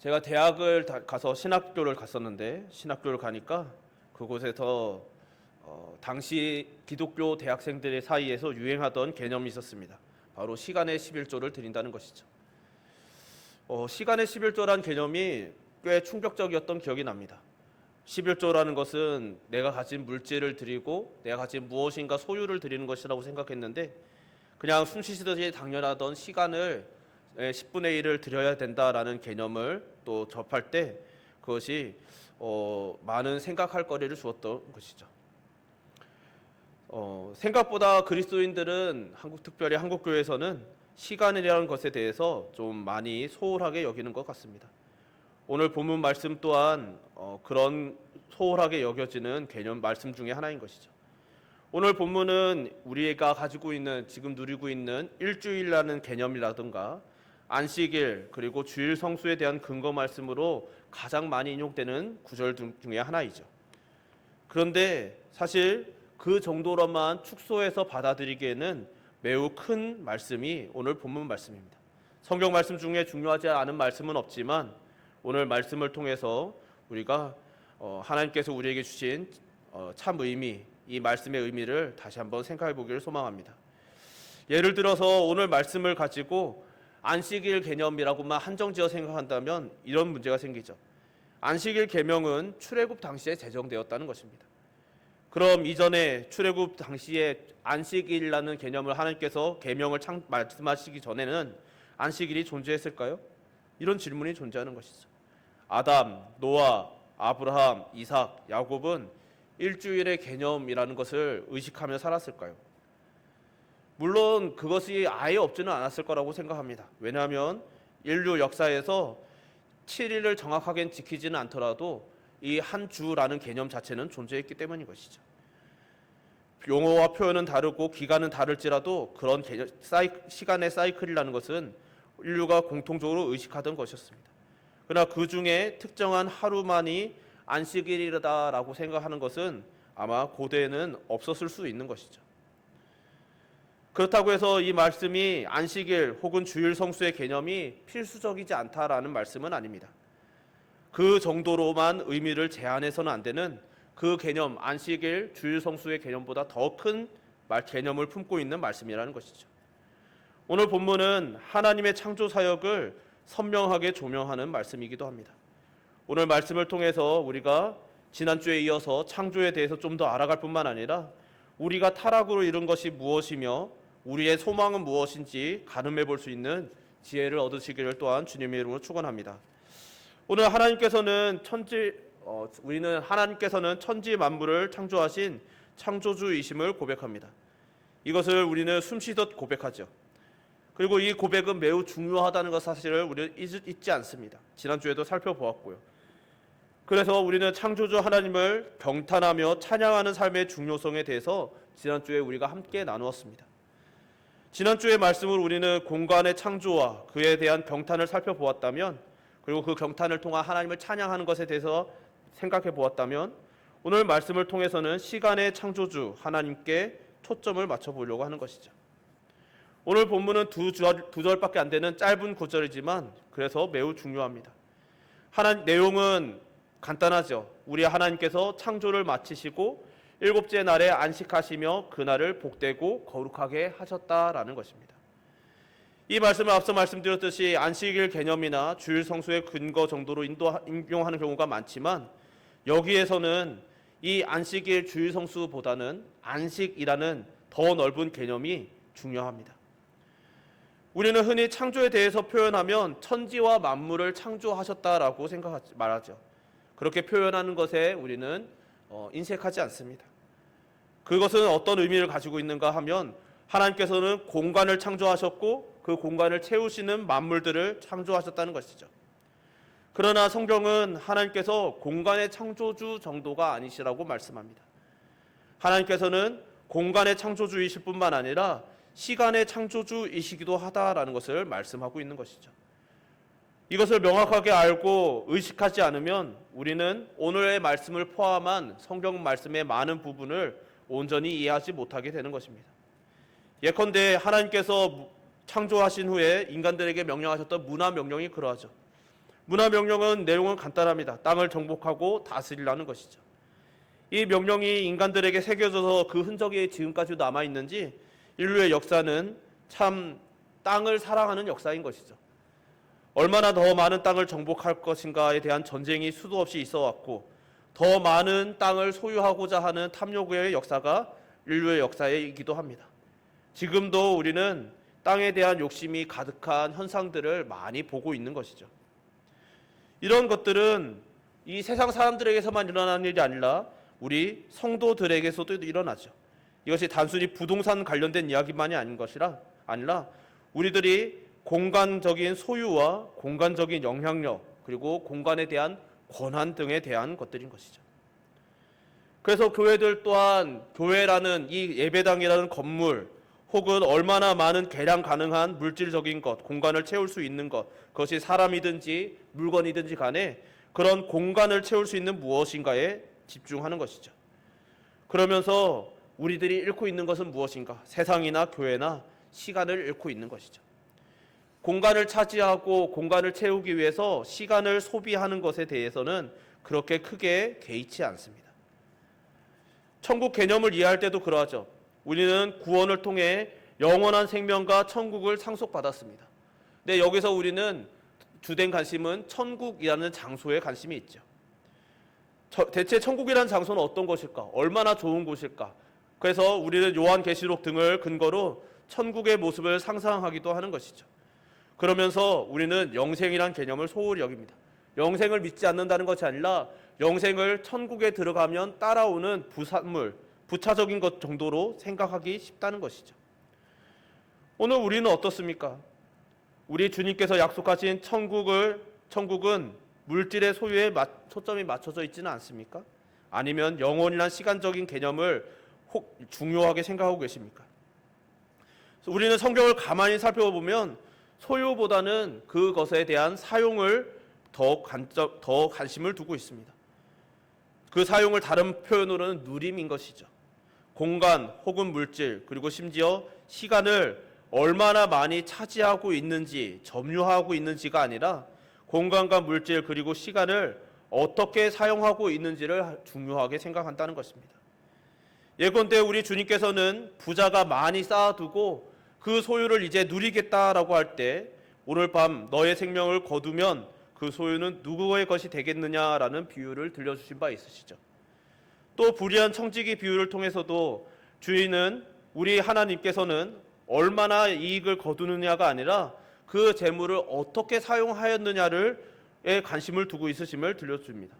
제가 대학을 가서 신학교를 갔었는데 신학교를 가니까 그곳에서 당시 기독교 대학생들의 사이에서 유행하던 개념이 있었습니다. 바로 시간의 11조를 드린다는 것이죠. 시간의 11조란 개념이 꽤 충격적이었던 기억이 납니다. 11조라는 것은 내가 가진 물질을 드리고 내가 가진 무엇인가 소유를 드리는 것이라고 생각했는데 그냥 숨쉬듯이 당연하던 시간을 10분의 1을 드려야 된다라는 개념을 또 접할 때 그것이 많은 생각할 거리를 주었던 것이죠. 생각보다 그리스도인들은 특별히 한국교회에서는 시간이라는 것에 대해서 좀 많이 소홀하게 여기는 것 같습니다. 오늘 본문 말씀 또한 그런 소홀하게 여겨지는 개념 말씀 중에 하나인 것이죠. 오늘 본문은 우리가 가지고 있는 지금 누리고 있는 일주일이라는 개념이라든가 안식일 그리고 주일 성수에 대한 근거 말씀으로 가장 많이 인용되는 구절 중에 하나이죠. 그런데 사실 그 정도로만 축소해서 받아들이기에는 매우 큰 말씀이 오늘 본문 말씀입니다. 성경 말씀 중에 중요하지 않은 말씀은 없지만 오늘 말씀을 통해서 우리가 하나님께서 우리에게 주신 참 의미, 이 말씀의 의미를 다시 한번 생각해 보기를 소망합니다. 예를 들어서 오늘 말씀을 가지고 안식일 개념이라고만 한정지어 생각한다면 이런 문제가 생기죠. 안식일 계명은 출애굽 당시에 제정되었다는 것입니다. 그럼 이전에 출애굽 당시에 안식일이라는 개념을 하나님께서 계명을 말씀하시기 전에는 안식일이 존재했을까요? 이런 질문이 존재하는 것이죠. 아담, 노아, 아브라함, 이삭, 야곱은 일주일의 개념이라는 것을 의식하며 살았을까요? 물론 그것이 아예 없지는 않았을 거라고 생각합니다. 왜냐하면 인류 역사에서 7일을 정확하게 지키지는 않더라도 이 한 주라는 개념 자체는 존재했기 때문인 것이죠. 용어와 표현은 다르고 기간은 다를지라도 그런 시간의 사이클이라는 것은 인류가 공통적으로 의식하던 것이었습니다. 그러나 그 중에 특정한 하루만이 안식일이다라고 생각하는 것은 아마 고대에는 없었을 수 있는 것이죠. 그렇다고 해서 이 말씀이 안식일 혹은 주일 성수의 개념이 필수적이지 않다라는 말씀은 아닙니다. 그 정도로만 의미를 제한해서는 안 되는 그 개념, 안식일, 주일 성수의 개념보다 더 큰 개념을 품고 있는 말씀이라는 것이죠. 오늘 본문은 하나님의 창조 사역을 선명하게 조명하는 말씀이기도 합니다. 오늘 말씀을 통해서 우리가 지난주에 이어서 창조에 대해서 좀 더 알아갈 뿐만 아니라 우리가 타락으로 이룬 것이 무엇이며 우리의 소망은 무엇인지 가늠해 볼 수 있는 지혜를 얻으시기를 또한 주님의 이름으로 축원합니다. 오늘 우리는 하나님께서는 천지 만물을 창조하신 창조주이심을 고백합니다. 이것을 우리는 숨쉬듯 고백하죠. 그리고 이 고백은 매우 중요하다는 것 사실을 우리는 잊지 않습니다. 지난주에도 살펴보았고요. 그래서 우리는 창조주 하나님을 경탄하며 찬양하는 삶의 중요성에 대해서 지난주에 우리가 함께 나누었습니다. 지난주의 말씀을 우리는 공간의 창조와 그에 대한 경탄을 살펴보았다면 그리고 그 경탄을 통한 하나님을 찬양하는 것에 대해서 생각해 보았다면 오늘 말씀을 통해서는 시간의 창조주 하나님께 초점을 맞춰보려고 하는 것이죠. 오늘 본문은 두 절밖에 안 되는 짧은 구절이지만 그래서 매우 중요합니다. 내용은 간단하죠. 우리 하나님께서 창조를 마치시고 일곱째 날에 안식하시며 그날을 복되고 거룩하게 하셨다라는 것입니다. 이 말씀을 앞서 말씀드렸듯이 안식일 개념이나 주일 성수의 근거 정도로 인용하는 경우가 많지만 여기에서는 이 안식일 주일 성수보다는 안식이라는 더 넓은 개념이 중요합니다. 우리는 흔히 창조에 대해서 표현하면 천지와 만물을 창조하셨다라고 말하죠. 그렇게 표현하는 것에 우리는 인색하지 않습니다. 그것은 어떤 의미를 가지고 있는가 하면 하나님께서는 공간을 창조하셨고 그 공간을 채우시는 만물들을 창조하셨다는 것이죠. 그러나 성경은 하나님께서 공간의 창조주 정도가 아니시라고 말씀합니다. 하나님께서는 공간의 창조주이실 뿐만 아니라 시간의 창조주이시기도 하다라는 것을 말씀하고 있는 것이죠. 이것을 명확하게 알고 의식하지 않으면 우리는 오늘의 말씀을 포함한 성경 말씀의 많은 부분을 온전히 이해하지 못하게 되는 것입니다. 예컨대 하나님께서 창조하신 후에 인간들에게 명령하셨던 문화 명령이 그러하죠. 문화명령은 내용은 간단합니다. 땅을 정복하고 다스리라는 것이죠. 이 명령이 인간들에게 새겨져서 그 흔적이 지금까지도 남아있는지 인류의 역사는 참 땅을 사랑하는 역사인 것이죠. 얼마나 더 많은 땅을 정복할 것인가에 대한 전쟁이 수도 없이 있어 왔고 더 많은 땅을 소유하고자 하는 탐욕의 역사가 인류의 역사이기도 합니다. 지금도 우리는 땅에 대한 욕심이 가득한 현상들을 많이 보고 있는 것이죠. 이런 것들은 이 세상 사람들에게서만 일어나는 일이 아니라 우리 성도들에게서도 일어나죠. 이것이 단순히 부동산 관련된 이야기만이 아니라 우리들이 공간적인 소유와 공간적인 영향력 그리고 공간에 대한 권한 등에 대한 것들인 것이죠. 그래서 교회들 또한 교회라는 이 예배당이라는 건물 혹은 얼마나 많은 개량 가능한 물질적인 것, 공간을 채울 수 있는 것, 그것이 사람이든지 물건이든지 간에 그런 공간을 채울 수 있는 무엇인가에 집중하는 것이죠. 그러면서 우리들이 잃고 있는 것은 무엇인가? 세상이나 교회나 시간을 잃고 있는 것이죠. 공간을 차지하고 공간을 채우기 위해서 시간을 소비하는 것에 대해서는 그렇게 크게 개의치 않습니다. 천국 개념을 이해할 때도 그러하죠. 우리는 구원을 통해 영원한 생명과 천국을 상속받았습니다. 근데 여기서 우리는 주된 관심은 천국이라는 장소에 관심이 있죠. 대체 천국이라는 장소는 어떤 것일까? 얼마나 좋은 곳일까? 그래서 우리는 요한계시록 등을 근거로 천국의 모습을 상상하기도 하는 것이죠. 그러면서 우리는 영생이란 개념을 소홀히 여깁니다. 영생을 믿지 않는다는 것이 아니라 영생을 천국에 들어가면 따라오는 부산물, 부차적인 것 정도로 생각하기 쉽다는 것이죠. 오늘 우리는 어떻습니까? 우리 주님께서 약속하신 천국은 물질의 소유에 초점이 맞춰져 있지는 않습니까? 아니면 영혼이란 시간적인 개념을 혹 중요하게 생각하고 계십니까? 우리는 성경을 가만히 살펴보면 소유보다는 그것에 대한 사용을 더 관심을 두고 있습니다. 그 사용을 다른 표현으로는 누림인 것이죠. 공간 혹은 물질 그리고 심지어 시간을 얼마나 많이 차지하고 있는지 점유하고 있는지가 아니라 공간과 물질 그리고 시간을 어떻게 사용하고 있는지를 중요하게 생각한다는 것입니다. 예컨대 우리 주님께서는 부자가 많이 쌓아두고 그 소유를 이제 누리겠다라고 할 때 오늘 밤 너의 생명을 거두면 그 소유는 누구의 것이 되겠느냐라는 비유를 들려주신 바 있으시죠. 또 불의한 청지기 비유를 통해서도 주인은 우리 하나님께서는 얼마나 이익을 거두느냐가 아니라 그 재물을 어떻게 사용하였느냐에 관심을 두고 있으심을 들려줍니다.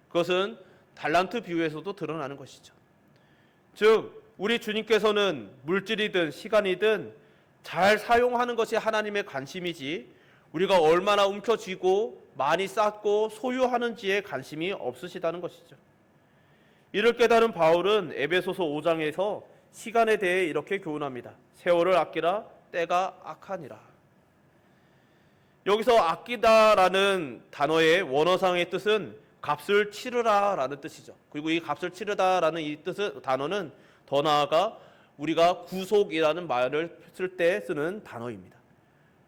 그것은 달란트 비유에서도 드러나는 것이죠. 즉 우리 주님께서는 물질이든 시간이든 잘 사용하는 것이 하나님의 관심이지 우리가 얼마나 움켜쥐고 많이 쌓고 소유하는지에 관심이 없으시다는 것이죠. 이를 깨달은 바울은 에베소서 5장에서 시간에 대해 이렇게 교훈합니다. 세월을 아끼라 때가 악하니라. 여기서 아끼다라는 단어의 원어상의 뜻은 값을 치르라라는 뜻이죠. 그리고 이 값을 치르다라는 이 단어는 더 나아가 우리가 구속이라는 말을 쓸 때 쓰는 단어입니다.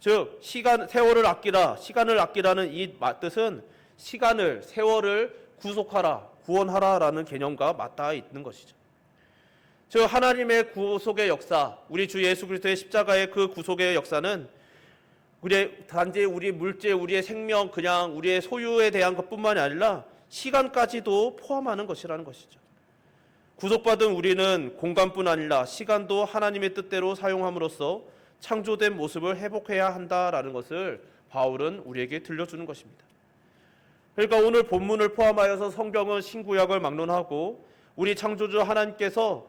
즉 세월을 아끼라, 시간을 아끼라는 이 뜻은 시간을, 세월을 구속하라, 구원하라라는 개념과 맞닿아 있는 것이죠. 즉 하나님의 구속의 역사, 우리 주 예수 그리스도의 십자가의 그 구속의 역사는 단지 우리 물질, 우리의 생명, 그냥 우리의 소유에 대한 것뿐만이 아니라 시간까지도 포함하는 것이라는 것이죠. 구속받은 우리는 공간뿐 아니라 시간도 하나님의 뜻대로 사용함으로써 창조된 모습을 회복해야 한다라는 것을 바울은 우리에게 들려주는 것입니다. 그러니까 오늘 본문을 포함하여서 성경은 신구약을 막론하고 우리 창조주 하나님께서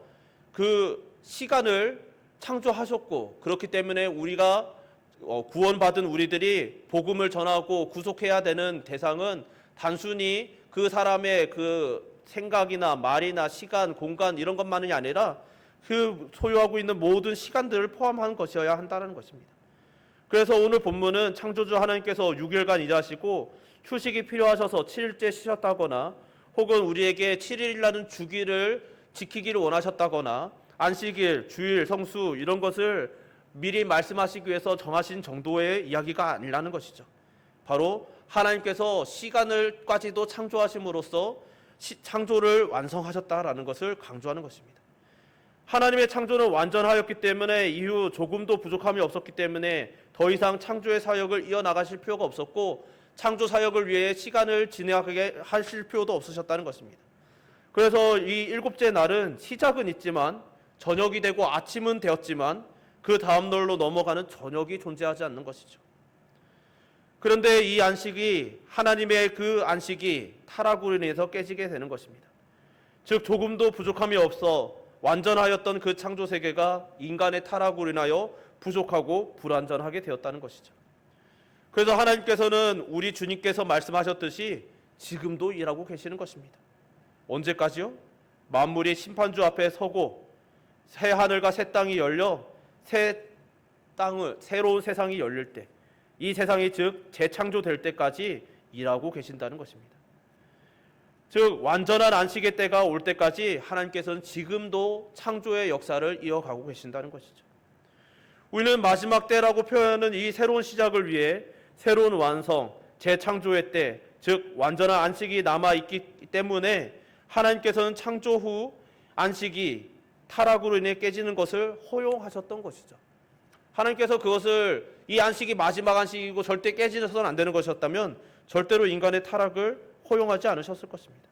그 시간을 창조하셨고 그렇기 때문에 우리가 구원받은 우리들이 복음을 전하고 구속해야 되는 대상은 단순히 그 사람의 그 생각이나 말이나 시간, 공간 이런 것만이 아니라 그 소유하고 있는 모든 시간들을 포함한 것이어야 한다는 것입니다. 그래서 오늘 본문은 창조주 하나님께서 6일간 일하시고 휴식이 필요하셔서 7일째 쉬셨다거나 혹은 우리에게 7일이라는 주기를 지키기를 원하셨다거나 안식일, 주일, 성수 이런 것을 미리 말씀하시기 위해서 정하신 정도의 이야기가 아니라는 것이죠. 바로 하나님께서 시간을까지도 창조하심으로써 창조를 완성하셨다라는 것을 강조하는 것입니다. 하나님의 창조는 완전하였기 때문에 이후 조금도 부족함이 없었기 때문에 더 이상 창조의 사역을 이어나가실 필요가 없었고, 창조 사역을 위해 시간을 지나게 하실 필요도 없으셨다는 것입니다. 그래서 이 일곱째 날은 시작은 있지만, 저녁이 되고 아침은 되었지만 그 다음 날로 넘어가는 저녁이 존재하지 않는 것이죠. 그런데 이 안식이, 하나님의 그 안식이 타락으로 인해서 깨지게 되는 것입니다. 즉 조금도 부족함이 없어 완전하였던 그 창조 세계가 인간의 타락으로 인하여 부족하고 불완전하게 되었다는 것이죠. 그래서 하나님께서는 우리 주님께서 말씀하셨듯이 지금도 일하고 계시는 것입니다. 언제까지요? 만물이 심판주 앞에 서고 새 하늘과 새 땅이 열려 새로운 세상이 열릴 때, 이 세상이 즉 재창조될 때까지 일하고 계신다는 것입니다. 즉 완전한 안식의 때가 올 때까지 하나님께서는 지금도 창조의 역사를 이어가고 계신다는 것이죠. 우리는 마지막 때라고 표현하는 이 새로운 시작을 위해 새로운 완성, 재창조의 때, 즉 완전한 안식이 남아있기 때문에 하나님께서는 창조 후 안식이 타락으로 인해 깨지는 것을 허용하셨던 것이죠. 하나님께서 그것을, 이 안식이 마지막 안식이고 절대 깨지서는 안 되는 것이었다면 절대로 인간의 타락을 허용하지 않으셨을 것입니다.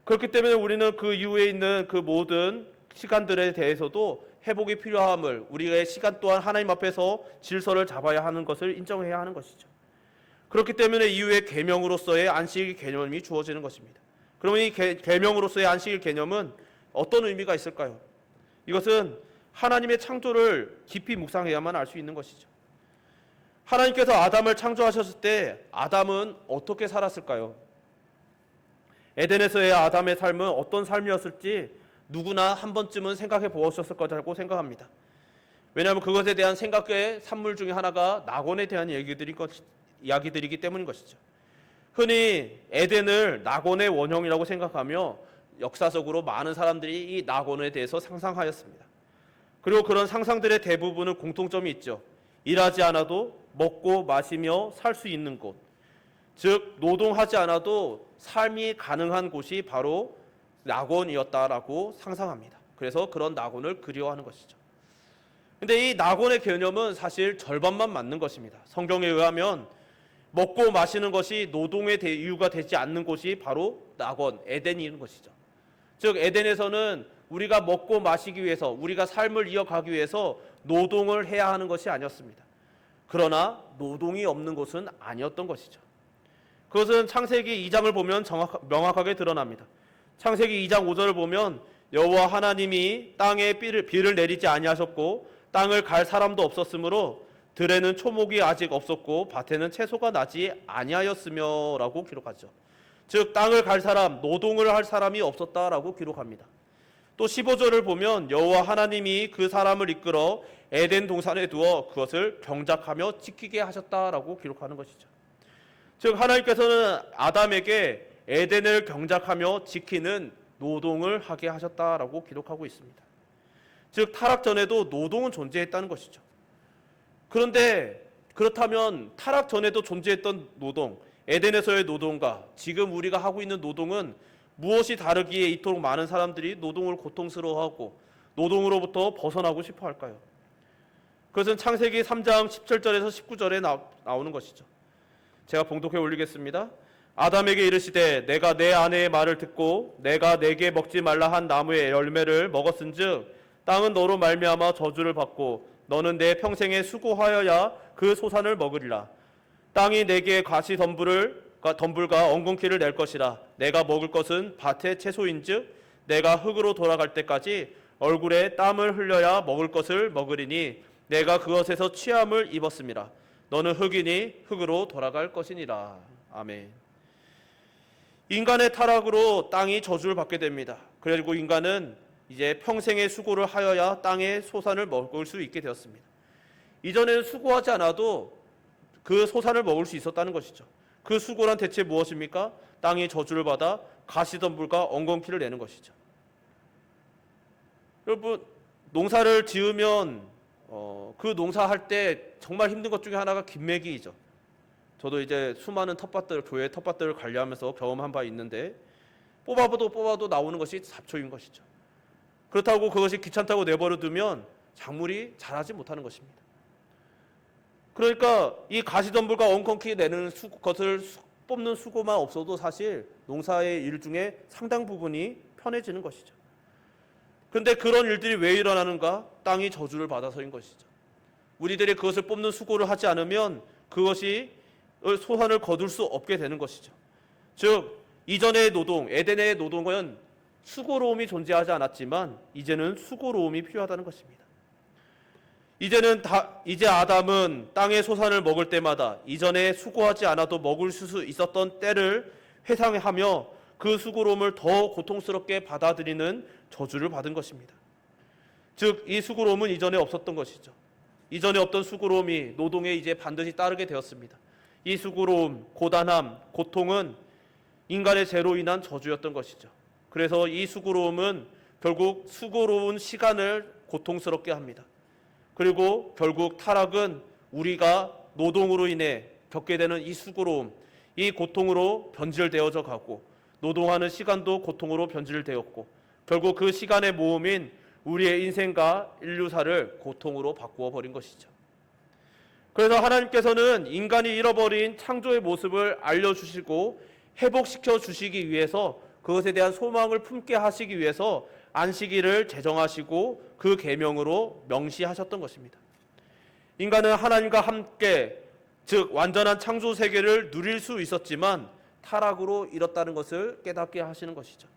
그렇기 때문에 우리는 그 이후에 있는 그 모든 시간들에 대해서도 회복이 필요함을, 우리의 시간 또한 하나님 앞에서 질서를 잡아야 하는 것을 인정해야 하는 것이죠. 그렇기 때문에 이후에 계명으로서의 안식의 개념이 주어지는 것입니다. 그러면 이 계명으로서의 안식의 개념은 어떤 의미가 있을까요? 이것은 하나님의 창조를 깊이 묵상해야만 알 수 있는 것이죠. 하나님께서 아담을 창조하셨을 때 아담은 어떻게 살았을까요? 에덴에서의 아담의 삶은 어떤 삶이었을지 누구나 한 번쯤은 생각해 보았을 거라고 생각합니다. 왜냐하면 그것에 대한 생각의 산물 중에 하나가 낙원에 대한 이야기들이기 때문인 것이죠. 흔히 에덴을 낙원의 원형이라고 생각하며 역사적으로 많은 사람들이 이 낙원에 대해서 상상하였습니다. 그리고 그런 상상들의 대부분은 공통점이 있죠. 일하지 않아도 먹고 마시며 살 수 있는 곳, 즉 노동하지 않아도 삶이 가능한 곳이 바로 낙원이었다라고 상상합니다. 그래서 그런 낙원을 그리워하는 것이죠. 근데 이 낙원의 개념은 사실 절반만 맞는 것입니다. 성경에 의하면 먹고 마시는 것이 노동의 이유가 되지 않는 곳이 바로 낙원, 에덴인 것이죠. 즉 에덴에서는 우리가 먹고 마시기 위해서, 우리가 삶을 이어가기 위해서 노동을 해야 하는 것이 아니었습니다. 그러나 노동이 없는 곳은 아니었던 것이죠. 그것은 창세기 2장을 보면 명확하게 드러납니다. 창세기 2장 5절을 보면 여호와 하나님이 땅에 비를 내리지 아니하셨고 땅을 갈 사람도 없었으므로 들에는 초목이 아직 없었고 밭에는 채소가 나지 아니하였으며 라고 기록하죠. 즉 땅을 갈 사람, 노동을 할 사람이 없었다라고 기록합니다. 또 15절을 보면 여호와 하나님이 그 사람을 이끌어 에덴 동산에 두어 그것을 경작하며 지키게 하셨다라고 기록하는 것이죠. 즉 하나님께서는 아담에게 에덴을 경작하며 지키는 노동을 하게 하셨다라고 기록하고 있습니다. 즉 타락 전에도 노동은 존재했다는 것이죠. 그런데 그렇다면 타락 전에도 존재했던 노동, 에덴에서의 노동과 지금 우리가 하고 있는 노동은 무엇이 다르기에 이토록 많은 사람들이 노동을 고통스러워하고 노동으로부터 벗어나고 싶어 할까요? 그것은 창세기 3장 17절에서 19절에 나오는 것이죠. 제가 봉독해 올리겠습니다. 아담에게 이르시되 내가 내 아내의 말을 듣고 내가 내게 먹지 말라 한 나무의 열매를 먹었은즉 땅은 너로 말미암아 저주를 받고 너는 내 평생에 수고하여야 그 소산을 먹으리라. 땅이 내게 가시 덤불과 엉겅퀴를 낼 것이라. 내가 먹을 것은 밭의 채소인즉 내가 흙으로 돌아갈 때까지 얼굴에 땀을 흘려야 먹을 것을 먹으리니 내가 그것에서 취함을 입었음이라. 너는 흙이니 흙으로 돌아갈 것이니라. 아멘. 인간의 타락으로 땅이 저주를 받게 됩니다. 그리고 인간은 이제 평생의 수고를 하여야 땅의 소산을 먹을 수 있게 되었습니다. 이전에는 수고하지 않아도 그 소산을 먹을 수 있었다는 것이죠. 그 수고란 대체 무엇입니까? 땅이 저주를 받아 가시덤불과 엉겅퀴를 내는 것이죠. 여러분, 농사를 지으면 그 농사할 때 정말 힘든 것 중에 하나가 김매기이죠. 저도 이제 수많은 텃밭들, 교회 텃밭들을 관리하면서 경험한 바 있는데 뽑아도 나오는 것이 잡초인 것이죠. 그렇다고 그것이 귀찮다고 내버려 두면 작물이 자라지 못하는 것입니다. 그러니까 이 가시덤불과 엉겅퀴 내는 것을 뽑는 수고만 없어도 사실 농사의 일 중에 상당 부분이 편해지는 것이죠. 그런데 그런 일들이 왜 일어나는가? 땅이 저주를 받아서인 것이죠. 우리들이 그것을 뽑는 수고를 하지 않으면 그것이 소산을 거둘 수 없게 되는 것이죠. 즉 이전의 노동, 에덴의 노동은 수고로움이 존재하지 않았지만 이제는 수고로움이 필요하다는 것입니다. 이제 아담은 땅의 소산을 먹을 때마다 이전에 수고하지 않아도 먹을 수 있었던 때를 회상하며 그 수고로움을 더 고통스럽게 받아들이는 저주를 받은 것입니다. 즉 이 수고로움은 이전에 없었던 것이죠. 이전에 없던 수고로움이 노동에 이제 반드시 따르게 되었습니다. 이 수고로움, 고단함, 고통은 인간의 죄로 인한 저주였던 것이죠. 그래서 이 수고로움은 결국 수고로운 시간을 고통스럽게 합니다. 그리고 결국 타락은 우리가 노동으로 인해 겪게 되는 이 수고로움, 이 고통으로 변질되어져 가고 노동하는 시간도 고통으로 변질되었고 결국 그 시간의 모험인 우리의 인생과 인류사를 고통으로 바꾸어 버린 것이죠. 그래서 하나님께서는 인간이 잃어버린 창조의 모습을 알려주시고 회복시켜 주시기 위해서 그것에 대한 소망을 품게 하시기 위해서 안식일을 제정하시고 그 계명으로 명시하셨던 것입니다. 인간은 하나님과 함께 즉 완전한 창조 세계를 누릴 수 있었지만 타락으로 잃었다는 것을 깨닫게 하시는 것이죠.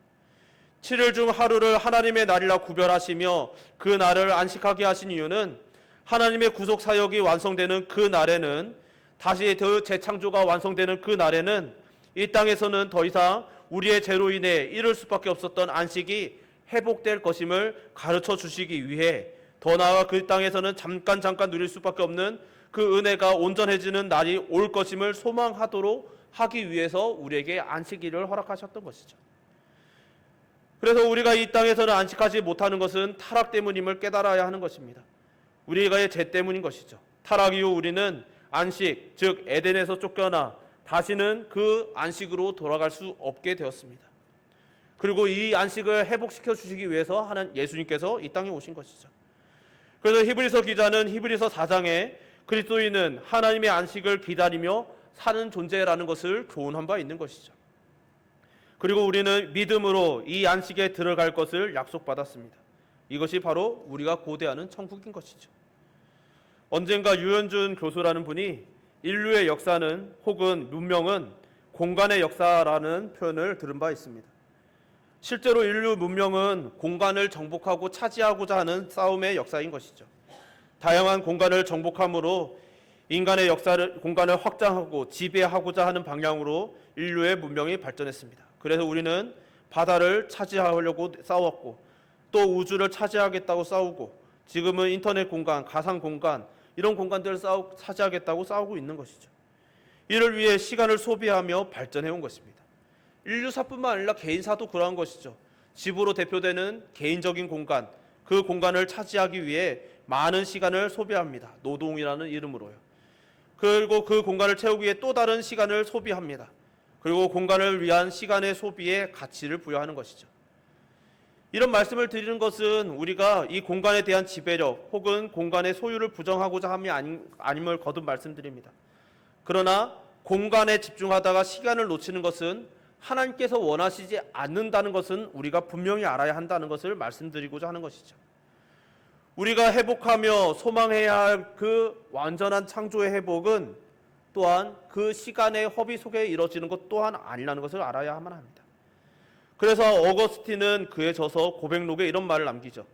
7일 중 하루를 하나님의 날이라 구별하시며 그 날을 안식하게 하신 이유는 하나님의 구속 사역이 완성되는 그 날에는 다시 재창조가 완성되는 그 날에는 이 땅에서는 더 이상 우리의 죄로 인해 잃을 수밖에 없었던 안식이 회복될 것임을 가르쳐 주시기 위해 더 나아가 그 땅에서는 잠깐 누릴 수밖에 없는 그 은혜가 온전해지는 날이 올 것임을 소망하도록 하기 위해서 우리에게 안식일을 허락하셨던 것이죠. 그래서 우리가 이 땅에서는 안식하지 못하는 것은 타락 때문임을 깨달아야 하는 것입니다. 우리가의 죄 때문인 것이죠. 타락 이후 우리는 안식, 즉 에덴에서 쫓겨나 다시는 그 안식으로 돌아갈 수 없게 되었습니다. 그리고 이 안식을 회복시켜 주시기 위해서 예수님께서 이 땅에 오신 것이죠. 그래서 히브리서 기자는 히브리서 4장에 그리스도인은 하나님의 안식을 기다리며 사는 존재라는 것을 교훈한 바 있는 것이죠. 그리고 우리는 믿음으로 이 안식에 들어갈 것을 약속받았습니다. 이것이 바로 우리가 고대하는 천국인 것이죠. 언젠가 유현준 교수라는 분이 인류의 역사는 혹은 문명은 공간의 역사라는 표현을 들은 바 있습니다. 실제로 인류 문명은 공간을 정복하고 차지하고자 하는 싸움의 역사인 것이죠. 다양한 공간을 정복함으로 인간의 공간을 확장하고 지배하고자 하는 방향으로 인류의 문명이 발전했습니다. 그래서 우리는 바다를 차지하려고 싸웠고 또 우주를 차지하겠다고 싸우고 지금은 인터넷 공간, 가상 공간 이런 공간들을 차지하겠다고 싸우고 있는 것이죠. 이를 위해 시간을 소비하며 발전해온 것입니다. 인류사뿐만 아니라 개인사도 그러한 것이죠. 집으로 대표되는 개인적인 공간, 그 공간을 차지하기 위해 많은 시간을 소비합니다. 노동이라는 이름으로요. 그리고 그 공간을 채우기 위해 또 다른 시간을 소비합니다. 그리고 공간을 위한 시간의 소비에 가치를 부여하는 것이죠. 이런 말씀을 드리는 것은 우리가 이 공간에 대한 지배력 혹은 공간의 소유를 부정하고자 함이 아님을 거듭 말씀드립니다. 그러나 공간에 집중하다가 시간을 놓치는 것은 하나님께서 원하시지 않는다는 것은 우리가 분명히 알아야 한다는 것을 말씀드리고자 하는 것이죠. 우리가 회복하며 소망해야 할 그 완전한 창조의 회복은 또한 그 시간의 허비 속에 이루어지는 것 또한 아니라는 것을 알아야만 합니다. 그래서 어거스틴은 그에 져서 고백록에 이런 말을 남기죠.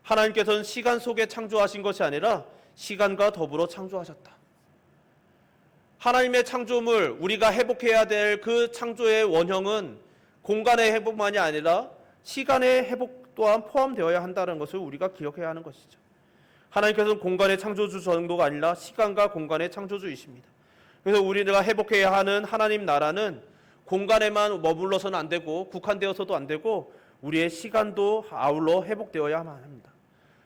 하나님께서는 시간 속에 창조하신 것이 아니라 시간과 더불어 창조하셨다. 하나님의 창조물, 우리가 회복해야 될 그 창조의 원형은 공간의 회복만이 아니라 시간의 회복 또한 포함되어야 한다는 것을 우리가 기억해야 하는 것이죠. 하나님께서는 공간의 창조주 정도가 아니라 시간과 공간의 창조주이십니다. 그래서 우리가 회복해야 하는 하나님 나라는 공간에만 머물러서는 안 되고 국한되어서도 안 되고 우리의 시간도 아울러 회복되어야만 합니다.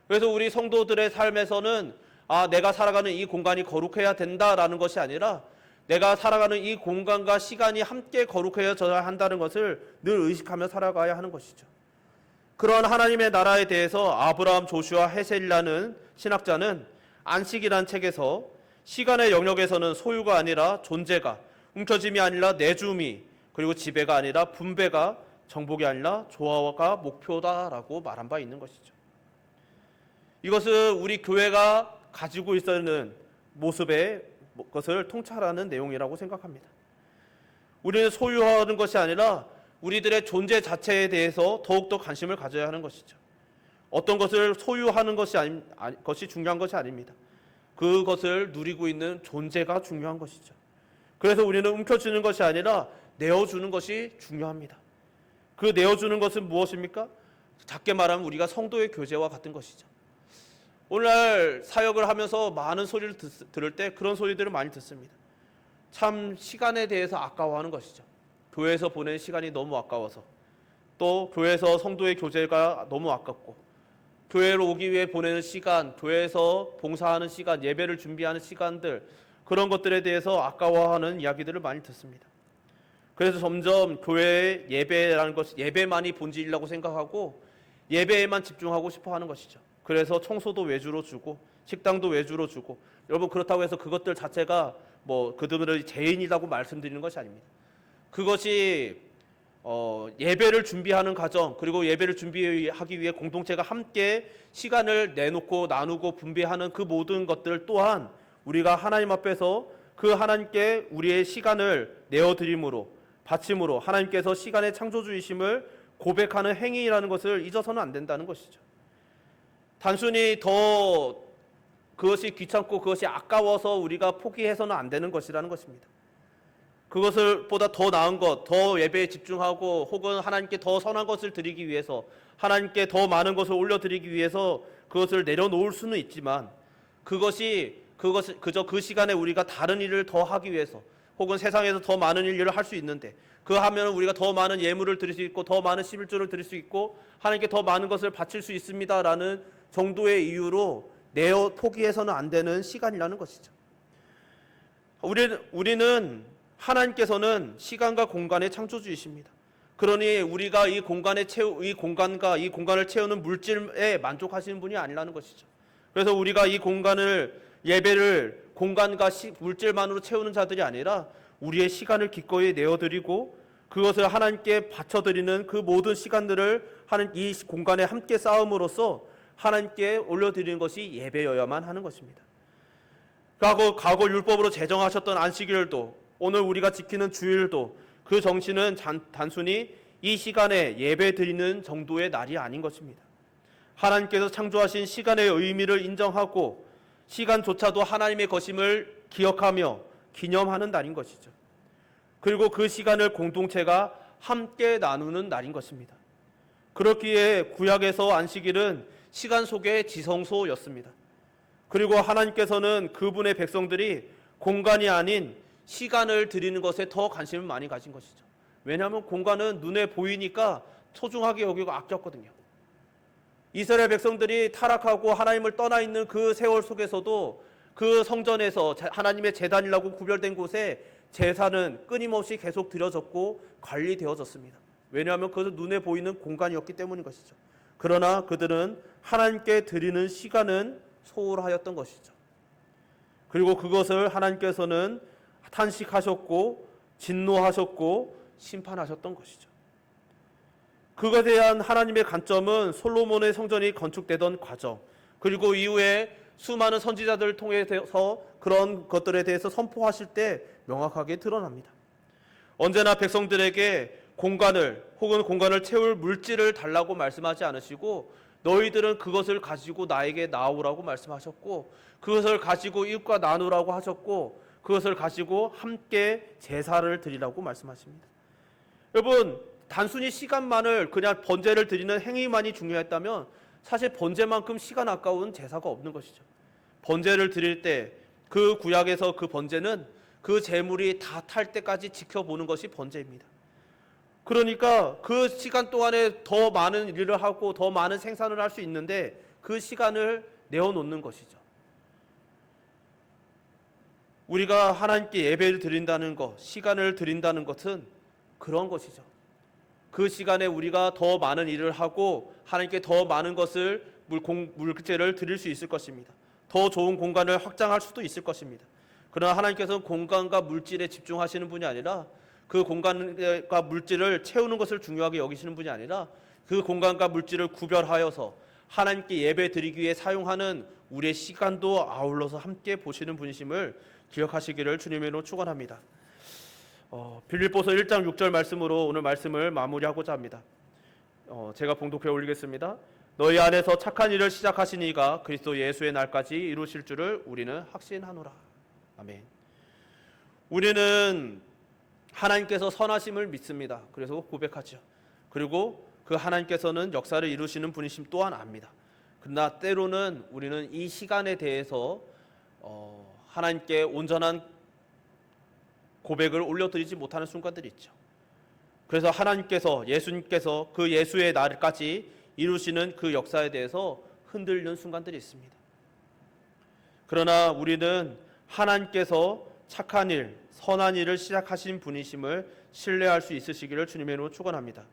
그래서 우리 성도들의 삶에서는 내가 살아가는 이 공간이 거룩해야 된다라는 것이 아니라 내가 살아가는 이 공간과 시간이 함께 거룩해져야 한다는 것을 늘 의식하며 살아가야 하는 것이죠. 그러한 하나님의 나라에 대해서 아브라함 조슈아 헤셀이라는 신학자는 안식이라는 책에서 시간의 영역에서는 소유가 아니라 존재가, 움켜짐이 아니라 내줌이, 그리고 지배가 아니라 분배가, 정복이 아니라 조화가 목표다라고 말한 바 있는 것이죠. 이것은 우리 교회가 가지고 있는 모습의 것을 통찰하는 내용이라고 생각합니다. 우리는 소유하는 것이 아니라 우리들의 존재 자체에 대해서 더욱더 관심을 가져야 하는 것이죠. 어떤 것을 소유하는 것이 중요한 것이 아닙니다. 그것을 누리고 있는 존재가 중요한 것이죠. 그래서 우리는 움켜쥐는 것이 아니라 내어주는 것이 중요합니다. 그 내어주는 것은 무엇입니까? 작게 말하면 우리가 성도의 교제와 같은 것이죠. 오늘날 사역을 하면서 많은 소리를 들을 때 그런 소리들을 많이 듣습니다. 참 시간에 대해서 아까워하는 것이죠. 교회에서 보낸 시간이 너무 아까워서, 또 교회에서 성도의 교제가 너무 아깝고, 교회로 오기 위해 보내는 시간, 교회에서 봉사하는 시간, 예배를 준비하는 시간들, 그런 것들에 대해서 아까워하는 이야기들을 많이 듣습니다. 그래서 점점 교회의 예배라는 것이 예배만이 본질이라고 생각하고 예배에만 집중하고 싶어 하는 것이죠. 그래서 청소도 외주로 주고 식당도 외주로 주고, 여러분 그렇다고 해서 그것들 자체가 그들의 죄인이라고 말씀드리는 것이 아닙니다. 그것이 예배를 준비하는 과정, 그리고 예배를 준비하기 위해 공동체가 함께 시간을 내놓고 나누고 분배하는 그 모든 것들 또한 우리가 하나님 앞에서 그 하나님께 우리의 시간을 내어드림으로, 바침으로 하나님께서 시간의 창조주이심을 고백하는 행위라는 것을 잊어서는 안 된다는 것이죠. 단순히 더 그것이 귀찮고 그것이 아까워서 우리가 포기해서는 안 되는 것이라는 것입니다. 그것을 보다 더 나은 것, 더 예배에 집중하고 혹은 하나님께 더 선한 것을 드리기 위해서, 하나님께 더 많은 것을 올려드리기 위해서 그것을 내려놓을 수는 있지만, 그것이 그저 그 시간에 우리가 다른 일을 더 하기 위해서 혹은 세상에서 더 많은 일을 할 수 있는데, 그 하면 우리가 더 많은 예물을 드릴 수 있고 더 많은 11조를 드릴 수 있고 하나님께 더 많은 것을 바칠 수 있습니다라는 정도의 이유로 포기해서는 안 되는 시간이라는 것이죠. 우리는 하나님께서는 시간과 공간의 창조주이십니다. 그러니 우리가 이 공간을 채우는 물질에 만족하시는 분이 아니라는 것이죠. 그래서 우리가 이 예배를 공간과 물질만으로 채우는 자들이 아니라 우리의 시간을 기꺼이 내어드리고 그것을 하나님께 바쳐드리는 그 모든 시간들을 이 공간에 함께 쌓음으로써 하나님께 올려드리는 것이 예배여야만 하는 것입니다. 과거 율법으로 제정하셨던 안식일도, 오늘 우리가 지키는 주일도, 그 정신은 단순히 이 시간에 예배 드리는 정도의 날이 아닌 것입니다. 하나님께서 창조하신 시간의 의미를 인정하고 시간조차도 하나님의 것임을 기억하며 기념하는 날인 것이죠. 그리고 그 시간을 공동체가 함께 나누는 날인 것입니다. 그렇기에 구약에서 안식일은 시간 속의 지성소였습니다. 그리고 하나님께서는 그분의 백성들이 공간이 아닌 시간을 드리는 것에 더 관심을 많이 가진 것이죠. 왜냐하면 공간은 눈에 보이니까 소중하게 여기고 아꼈거든요. 이스라엘 백성들이 타락하고 하나님을 떠나 있는 그 세월 속에서도 그 성전에서 하나님의 제단이라고 구별된 곳에 제사는 끊임없이 계속 드려졌고 관리되어졌습니다. 왜냐하면 그것은 눈에 보이는 공간이었기 때문인 것이죠. 그러나 그들은 하나님께 드리는 시간은 소홀하였던 것이죠. 그리고 그것을 하나님께서는 탄식하셨고 진노하셨고 심판하셨던 것이죠. 그것에 대한 하나님의 관점은 솔로몬의 성전이 건축되던 과정, 그리고 이후에 수많은 선지자들을 통해서 그런 것들에 대해서 선포하실 때 명확하게 드러납니다. 언제나 백성들에게 공간을 혹은 공간을 채울 물질을 달라고 말씀하지 않으시고, 너희들은 그것을 가지고 나에게 나오라고 말씀하셨고, 그것을 가지고 이웃과 나누라고 하셨고, 그것을 가지고 함께 제사를 드리라고 말씀하십니다. 여러분, 단순히 시간만을 그냥 번제를 드리는 행위만이 중요했다면 사실 번제만큼 시간 아까운 제사가 없는 것이죠. 번제를 드릴 때 그 구약에서 그 번제는 그 제물이 다 탈 때까지 지켜보는 것이 번제입니다. 그러니까 그 시간 동안에 더 많은 일을 하고 더 많은 생산을 할 수 있는데 그 시간을 내어놓는 것이죠. 우리가 하나님께 예배를 드린다는 것, 시간을 드린다는 것은 그런 것이죠. 그 시간에 우리가 더 많은 일을 하고 하나님께 더 많은 것을 물질을 드릴 수 있을 것입니다. 더 좋은 공간을 확장할 수도 있을 것입니다. 그러나 하나님께서는 공간과 물질에 집중하시는 분이 아니라 그 공간과 물질을 채우는 것을 중요하게 여기시는 분이 아니라 그 공간과 물질을 구별하여서 하나님께 예배 드리기 위해 사용하는 우리의 시간도 아울러서 함께 보시는 분이심을 기억하시기를 주님의 이름으로 축원합니다. 빌립보서 1장 6절 말씀으로 오늘 말씀을 마무리하고자 합니다. 제가 봉독해 올리겠습니다. 너희 안에서 착한 일을 시작하신 이가 그리스도 예수의 날까지 이루실 줄을 우리는 확신하노라. 아멘. 우리는 하나님께서 선하심을 믿습니다. 그래서 고백하죠. 그리고 그 하나님께서는 역사를 이루시는 분이심 또한 압니다. 그러나 때로는 우리는 이 시간에 대해서 하나님께 온전한 고백을 올려드리지 못하는 순간들이 있죠. 그래서 하나님께서, 예수님께서 그 예수의 날까지 이루시는 그 역사에 대해서 흔들리는 순간들이 있습니다. 그러나 우리는 하나님께서 착한 일, 선한 일을 시작하신 분이심을 신뢰할 수 있으시기를 주님의 이름으로 축원합니다.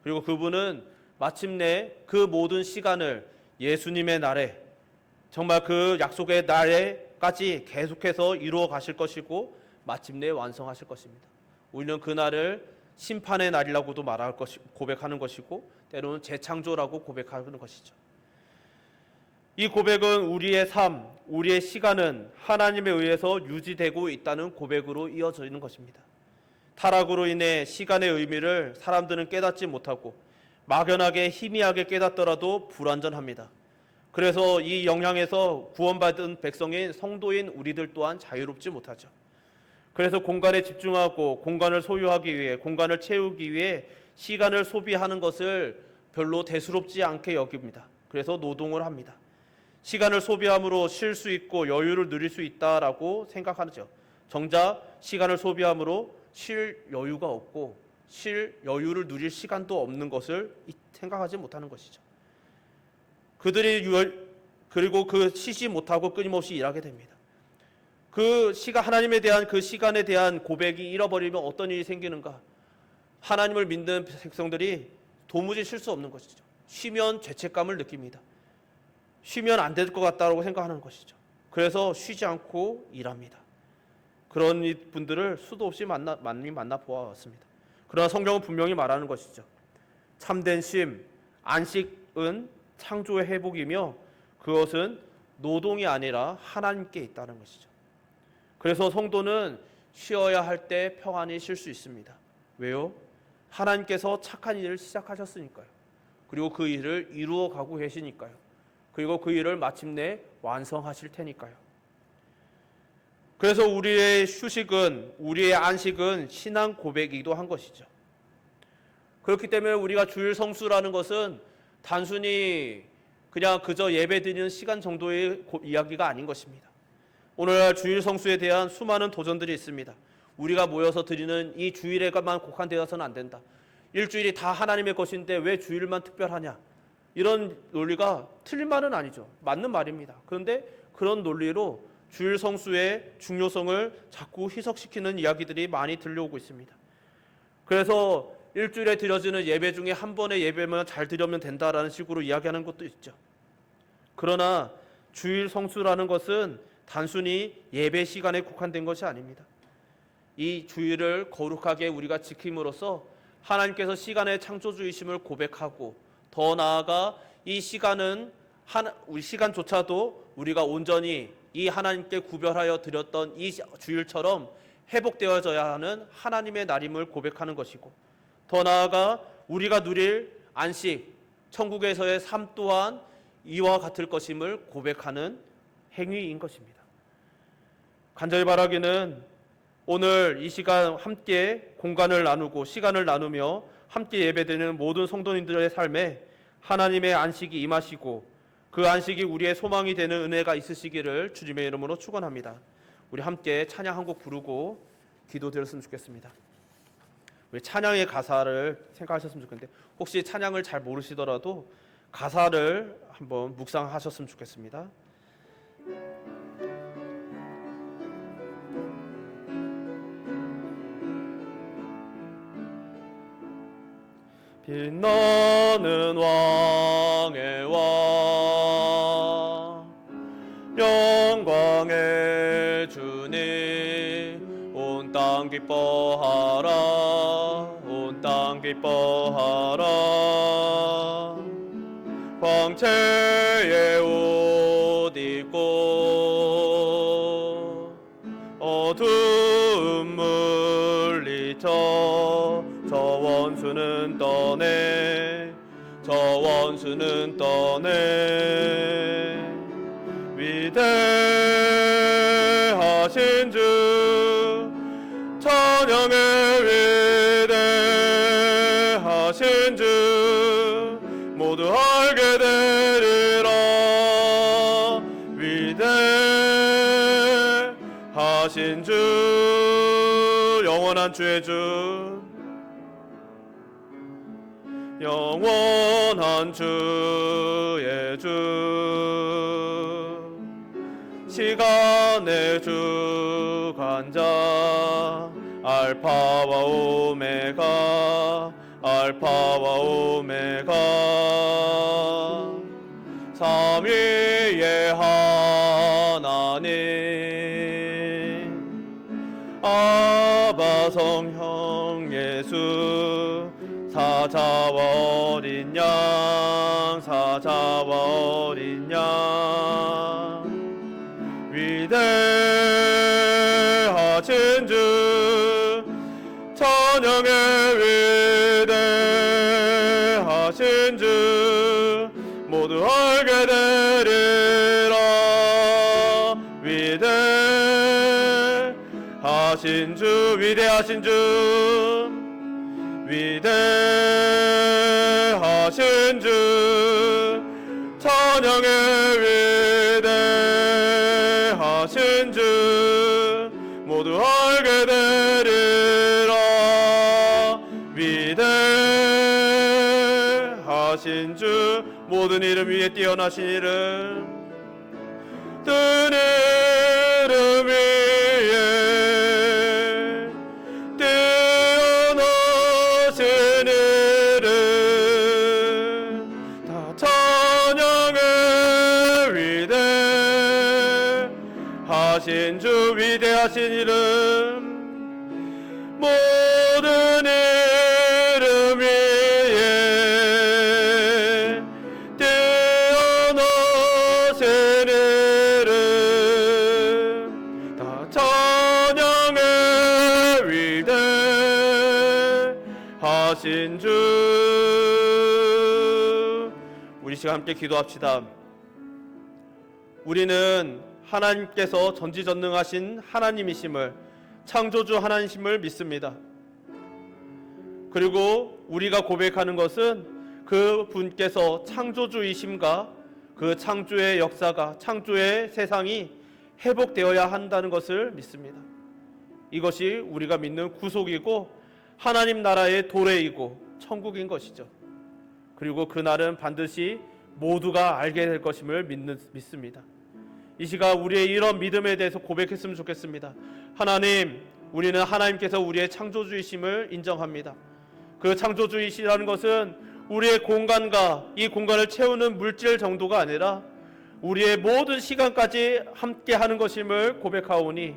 그리고 그분은 마침내 그 모든 시간을 예수님의 날에, 정말 그 약속의 날에까지 계속해서 이루어 가실 것이고 마침내 완성하실 것입니다. 우리는 그 날을 심판의 날이라고도 고백하는 것이고 때로는 재창조라고 고백하는 것이죠. 이 고백은 우리의 삶, 우리의 시간은 하나님에 의해서 유지되고 있다는 고백으로 이어지는 것입니다. 타락으로 인해 시간의 의미를 사람들은 깨닫지 못하고 막연하게 희미하게 깨닫더라도 불완전합니다. 그래서 이 영향에서 구원받은 백성인 성도인 우리들 또한 자유롭지 못하죠. 그래서 공간에 집중하고 공간을 소유하기 위해, 공간을 채우기 위해 시간을 소비하는 것을 별로 대수롭지 않게 여깁니다. 그래서 노동을 합니다. 시간을 소비함으로 쉴 수 있고 여유를 누릴 수 있다라고 생각하죠. 정작 시간을 소비함으로 쉴 여유가 없고 쉴 여유를 누릴 시간도 없는 것을 생각하지 못하는 것이죠. 그리고 그 쉬지 못하고 끊임없이 일하게 됩니다. 하나님에 대한 그 시간에 대한 고백이 잃어버리면 어떤 일이 생기는가? 하나님을 믿는 백성들이 도무지 쉴 수 없는 것이죠. 쉬면 죄책감을 느낍니다. 쉬면 안 될 것 같다고 생각하는 것이죠. 그래서 쉬지 않고 일합니다. 그런 분들을 수도 없이 많이 만나 보아왔습니다. 그러나 성경은 분명히 말하는 것이죠. 참된 쉼, 안식은 창조의 회복이며 그것은 노동이 아니라 하나님께 있다는 것이죠. 그래서 성도는 쉬어야 할 때 평안히 쉴 수 있습니다. 왜요? 하나님께서 착한 일을 시작하셨으니까요. 그리고 그 일을 이루어 가고 계시니까요. 그리고 그 일을 마침내 완성하실 테니까요. 그래서 우리의 휴식은, 우리의 안식은 신앙 고백이기도 한 것이죠. 그렇기 때문에 우리가 주일 성수라는 것은 단순히 그냥 그저 예배 드리는 시간 정도의 이야기가 아닌 것입니다. 오늘날 주일 성수에 대한 수많은 도전들이 있습니다. 우리가 모여서 드리는 이 주일에만 국한되어서는 안 된다. 일주일이 다 하나님의 것인데 왜 주일만 특별하냐? 이런 논리가 틀린 말은 아니죠. 맞는 말입니다. 그런데 그런 논리로 주일 성수의 중요성을 자꾸 희석시키는 이야기들이 많이 들려오고 있습니다. 그래서 일주일에 드려지는 예배 중에 한 번의 예배만 잘 드리면 된다라는 식으로 이야기하는 것도 있죠. 그러나 주일 성수라는 것은 단순히 예배 시간에 국한된 것이 아닙니다. 이 주일을 거룩하게 우리가 지킴으로써 하나님께서 시간의 창조주이심을 고백하고 더 나아가 이 시간은 우리 시간조차도 우리가 온전히 이 하나님께 구별하여 드렸던 이 주일처럼 회복되어져야 하는 하나님의 날임을 고백하는 것이고 더 나아가 우리가 누릴 안식, 천국에서의 삶 또한 이와 같을 것임을 고백하는 행위인 것입니다. 간절히 바라기는 오늘 이 시간 함께 공간을 나누고 시간을 나누며 함께 예배드리는 모든 성도님들의 삶에 하나님의 안식이 임하시고 그 안식이 우리의 소망이 되는 은혜가 있으시기를 주님의 이름으로 축원합니다. 우리 함께 찬양 한 곡 부르고 기도드렸으면 좋겠습니다. 우리 찬양의 가사를 생각하셨으면 좋겠는데 혹시 찬양을 잘 모르시더라도 가사를 한번 묵상하셨으면 좋겠습니다. 빛나는 왕의 왕 영광의 주님 온 땅 기뻐하라 온 땅 기뻐하라 광채의 옷 입고 어두움 물리쳐 저 원수는 떠내 저 원수는 떠내 위대하신 주 찬양의 위대하신 주 모두 알게 되리라 위대하신 주 영원한 주의 주 영원한 주의 주 시간의 주관자 알파와 오메가 알파와 오메가 삼위의 하나님 아바 성형 예수 사자와 어린 양 사자와 어린 양 위대하신 주 찬양의 위대하신 주 모두 알게 되리라 위대하신 주 위대하신 주 위대하신 주 찬양의 위대하신 주 모두 알게 되리라 위대하신 주 모든 이름 위에 뛰어나신 이름 뜬 이름 위에 뛰어나신 이름 다 찬양의 위대하신 주 위대하신 이름 모든 이름 위에 뛰어나신 이름 다 찬양의 위대하신 주 우리 시간 함께 기도합시다. 우리는 하나님께서 전지전능하신 하나님이심을 창조주 하나님이심을 믿습니다. 그리고 우리가 고백하는 것은 그 분께서 창조주이심과 그 창조의 역사가 창조의 세상이 회복되어야 한다는 것을 믿습니다. 이것이 우리가 믿는 구속이고 하나님 나라의 도래이고 천국인 것이죠. 그리고 그날은 반드시 모두가 알게 될 것임을 믿습니다. 이 시간 우리의 이런 믿음에 대해서 고백했으면 좋겠습니다. 하나님, 우리는 하나님께서 우리의 창조주이심을 인정합니다. 그 창조주이시라는 것은 우리의 공간과 이 공간을 채우는 물질 정도가 아니라 우리의 모든 시간까지 함께 하는 것임을 고백하오니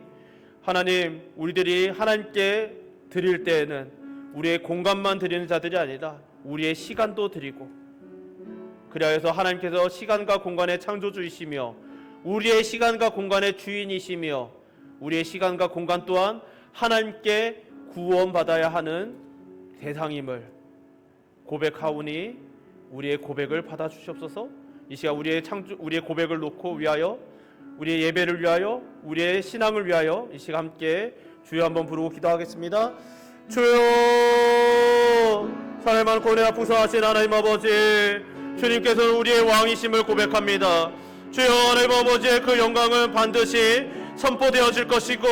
하나님, 우리들이 하나님께 드릴 때에는 우리의 공간만 드리는 자들이 아니라 우리의 시간도 드리고 그리하여서 하나님께서 시간과 공간의 창조주이시며 우리의 시간과 공간의 주인이시며 우리의 시간과 공간 또한 하나님께 구원받아야 하는 대상임을 고백하오니 우리의 고백을 받아주시옵소서. 이 시간 우리의 고백을 놓고 위하여 우리의 예배를 위하여 우리의 신앙을 위하여 이 시간 함께 주여 한번 부르고 기도하겠습니다. 주여 사랑의 많고 은혜가 풍성하신 하나님 아버지 주님께서는 우리의 왕이심을 고백합니다. 주여 하나님 아버지의 그 영광은 반드시 선포되어질 것이고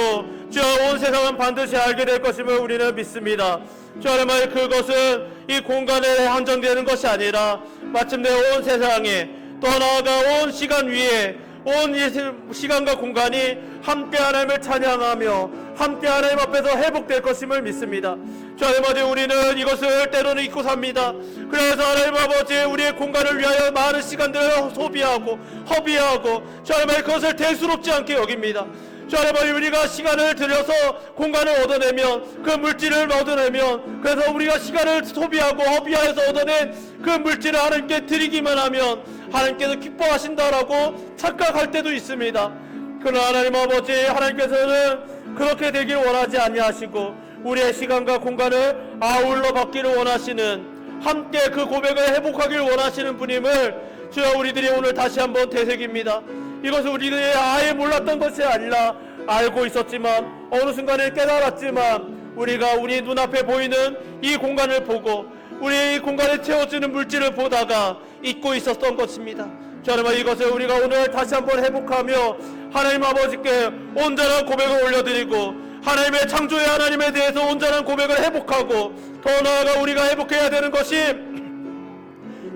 주여 온 세상은 반드시 알게 될 것임을 우리는 믿습니다. 주여 하나님 그것은 이 공간에 한정되는 것이 아니라 마침내 온 세상에 또 나아가 온 시간 위에 온 시간과 공간이 함께 하나님을 찬양하며 함께 하나님 앞에서 회복될 것임을 믿습니다. 주 하나님 아버지, 우리는 이것을 때로는 잊고 삽니다. 그래서 하나님 아버지, 우리의 공간을 위하여 많은 시간들을 소비하고 허비하고 주 하나님 아버지, 그것을 대수롭지 않게 여깁니다. 주 하나님 아버지, 우리가 시간을 들여서 공간을 얻어내면, 그 물질을 얻어내면, 그래서 우리가 시간을 소비하고 허비하여서 얻어낸 그 물질을 하나님께 드리기만 하면 하나님께서 기뻐하신다라고 착각할 때도 있습니다. 그러나 하나님 아버지, 하나님께서는 그렇게 되길 원하지 아니하시고 우리의 시간과 공간을 아울러 받기를 원하시는, 함께 그 고백을 회복하기를 원하시는 분임을 주여 우리들이 오늘 다시 한번 되새깁니다. 이것은 우리들이 아예 몰랐던 것이 아니라 알고 있었지만 어느 순간에 깨달았지만 우리가 우리 눈앞에 보이는 이 공간을 보고 우리의 이 공간에 채워지는 물질을 보다가 잊고 있었던 것입니다. 저는 이것을 우리가 오늘 다시 한번 회복하며 하나님 아버지께 온전한 고백을 올려드리고 하나님의 창조의 하나님에 대해서 온전한 고백을 회복하고 더 나아가 우리가 회복해야 되는 것이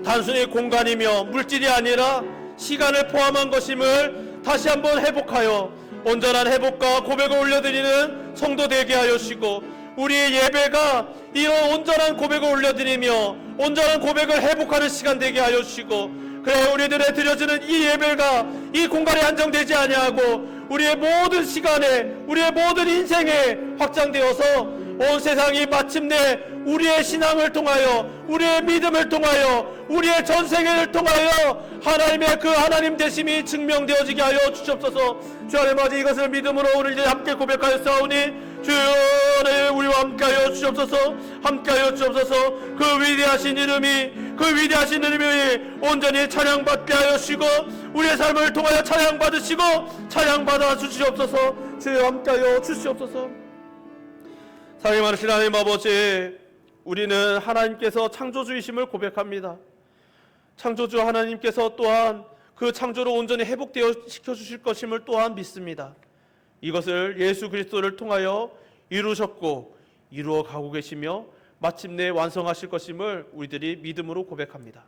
단순히 공간이며 물질이 아니라 시간을 포함한 것임을 다시 한번 회복하여 온전한 회복과 고백을 올려드리는 성도 되게 하여 주시고 우리의 예배가 이런 온전한 고백을 올려드리며 온전한 고백을 회복하는 시간 되게 하여 주시고, 그래 우리들의 드려지는 이 예배가 이 공간에 한정되지 아니하고 우리의 모든 시간에 우리의 모든 인생에 확장되어서 온 세상이 마침내 우리의 신앙을 통하여 우리의 믿음을 통하여 우리의 전생애를 통하여 하나님의 그 하나님 되심이 증명되어지게 하여 주시옵소서. 주 하나님 아버지, 이것을 믿음으로 우리 이제 함께 고백하여 싸우니 주여 우리와 함께하여 주시옵소서. 함께하여 주시옵소서. 그 위대하신 이름이 온전히 찬양받게 하여 주시고 우리의 삶을 통하여 찬양받으시고 찬양받아 주시옵소서. 주여 함께하여 주시옵소서. 사랑이 많으신 하나님 아버지, 우리는 하나님께서 창조주이심을 고백합니다. 창조주 하나님께서 또한 그 창조를 온전히 회복되어 시켜주실 것임을 또한 믿습니다. 이것을 예수 그리스도를 통하여 이루셨고 이루어 가고 계시며 마침내 완성하실 것임을 우리들이 믿음으로 고백합니다.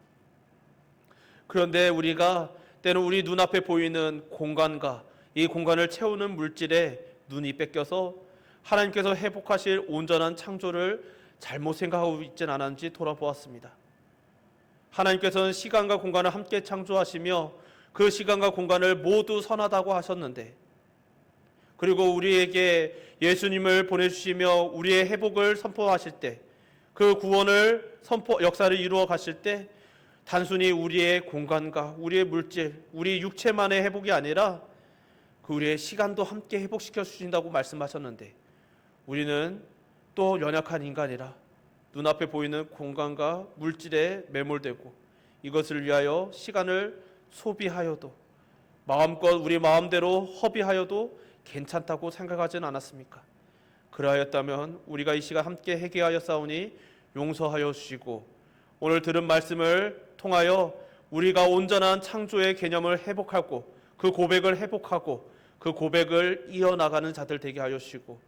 그런데 우리가 때로 우리 눈앞에 보이는 공간과 이 공간을 채우는 물질에 눈이 뺏겨서 하나님께서 회복하실 온전한 창조를 잘못 생각하고 있지는 않은지 돌아보았습니다. 하나님께서는 시간과 공간을 함께 창조하시며 그 시간과 공간을 모두 선하다고 하셨는데, 그리고 우리에게 예수님을 보내주시며 우리의 회복을 선포하실 때, 그 구원을 역사를 이루어 가실 때 단순히 우리의 공간과 우리의 물질, 우리 육체만의 회복이 아니라 그 우리의 시간도 함께 회복시켜 주신다고 말씀하셨는데, 우리는 또 연약한 인간이라 눈앞에 보이는 공간과 물질에 매몰되고 이것을 위하여 시간을 소비하여도 마음껏 우리 마음대로 허비하여도 괜찮다고 생각하지는 않았습니까? 그러하였다면 우리가 이 시간 함께 회개하여 싸우니 용서하여 주시고 오늘 들은 말씀을 통하여 우리가 온전한 창조의 개념을 회복하고 그 고백을 회복하고 그 고백을 이어나가는 자들 되게 하여 주시고,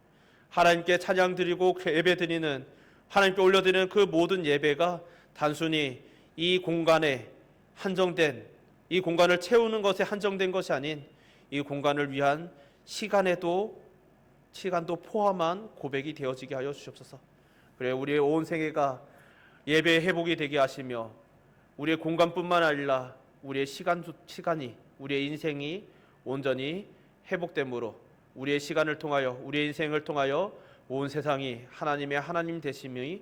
하나님께 찬양 드리고 예배 드리는, 하나님께 올려드리는 그 모든 예배가 단순히 이 공간에 한정된, 이 공간을 채우는 것에 한정된 것이 아닌 이 공간을 위한 시간도 포함한 고백이 되어지게 하여 주시옵소서. 그래 우리의 온 생애가 예배의 회복이 되게 하시며 우리의 공간뿐만 아니라 우리의 시간이 우리의 인생이 온전히 회복됨으로 우리의 시간을 통하여 우리의 인생을 통하여 온 세상이 하나님의 하나님 되심이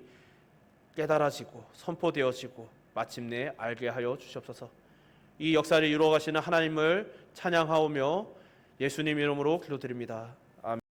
깨달아지고 선포되어지고 마침내 알게 하여 주시옵소서. 이 역사를 이루어 가시는 하나님을 찬양하오며 예수님 이름으로 기도드립니다.